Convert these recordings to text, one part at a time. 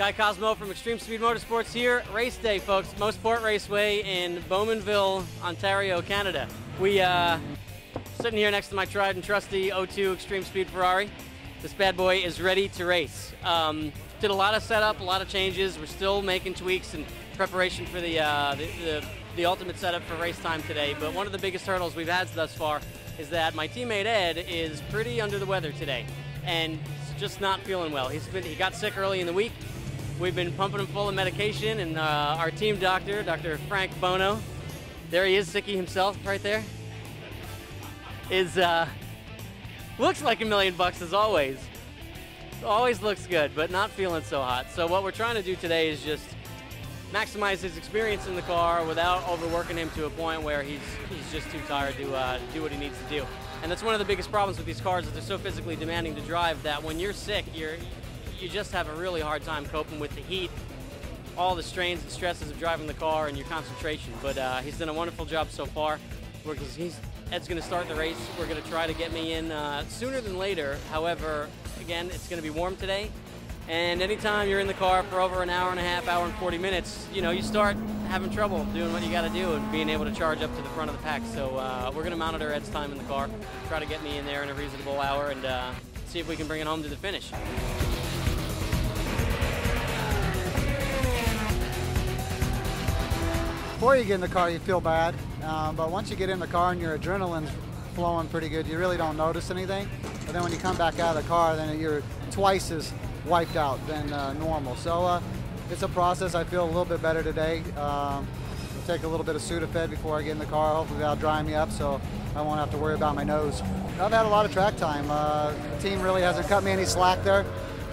Guy Cosmo from Extreme Speed Motorsports here. Race day, folks. Mosport Raceway in Bowmanville, Ontario, Canada. We sitting here next to my tried and trusty 02 Extreme Speed Ferrari. This bad boy is ready to race. Did a lot of setup, a lot of changes. We're still making tweaks in preparation for the ultimate setup for race time today. But one of the biggest hurdles we've had thus far is that my teammate Ed is pretty under the weather today, and he's just not feeling well. He got sick early in the week. We've been pumping him full of medication, and our team doctor, Dr. Frank Bono, there he is, sicky himself, right there, is looks like $1 million as always. Always looks good, but not feeling so hot. So what we're trying to do today is just maximize his experience in the car without overworking him to a point where he's just too tired to do what he needs to do. And that's one of the biggest problems with these cars, is they're so physically demanding to drive that when you're sick, you just have a really hard time coping with the heat, all the strains and stresses of driving the car, and your concentration. But he's done a wonderful job so far. Ed's going to start the race. We're going to try to get me in sooner than later. However, again, it's going to be warm today. And anytime you're in the car for over an hour and a half, hour and 40 minutes, you know, you start having trouble doing what you got to do and being able to charge up to the front of the pack. So we're going to monitor Ed's time in the car, try to get me in there in a reasonable hour, and see if we can bring it home to the finish. Before you get in the car, you feel bad, but once you get in the car and your adrenaline's flowing pretty good, you really don't notice anything. But then when you come back out of the car, then you're twice as wiped out than normal. So it's a process. I feel a little bit better today. I'll take a little bit of Sudafed before I get in the car. Hopefully that'll dry me up so I won't have to worry about my nose. I've had a lot of track time. The team really hasn't cut me any slack there.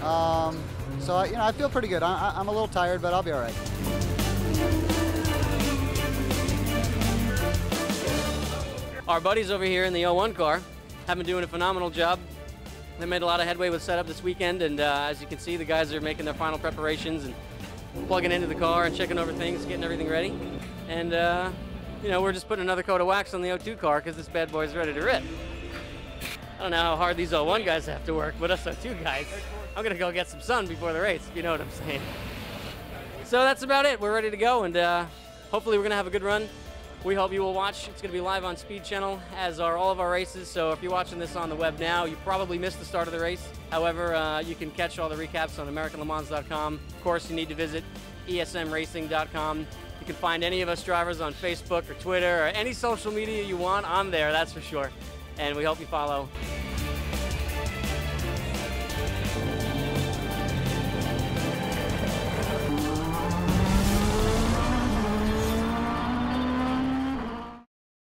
So you know, I feel pretty good. I'm a little tired, but I'll be all right. Our buddies over here in the 01 car have been doing a phenomenal job. They made a lot of headway with setup this weekend, and as you can see, the guys are making their final preparations and plugging into the car and checking over things, getting everything ready. And you know, we're just putting another coat of wax on the 02 car because this bad boy's ready to rip. I don't know how hard these 01 guys have to work, but us 02 guys, I'm gonna go get some sun before the race, if you know what I'm saying. So that's about it. We're ready to go, and hopefully we're gonna have a good run. We hope you will watch. It's going to be live on Speed Channel, as are all of our races. So if you're watching this on the web now, you probably missed the start of the race. However, you can catch all the recaps on AmericanLeMans.com. Of course, you need to visit ESMRacing.com. You can find any of us drivers on Facebook or Twitter or any social media you want on there, that's for sure. And we hope you follow.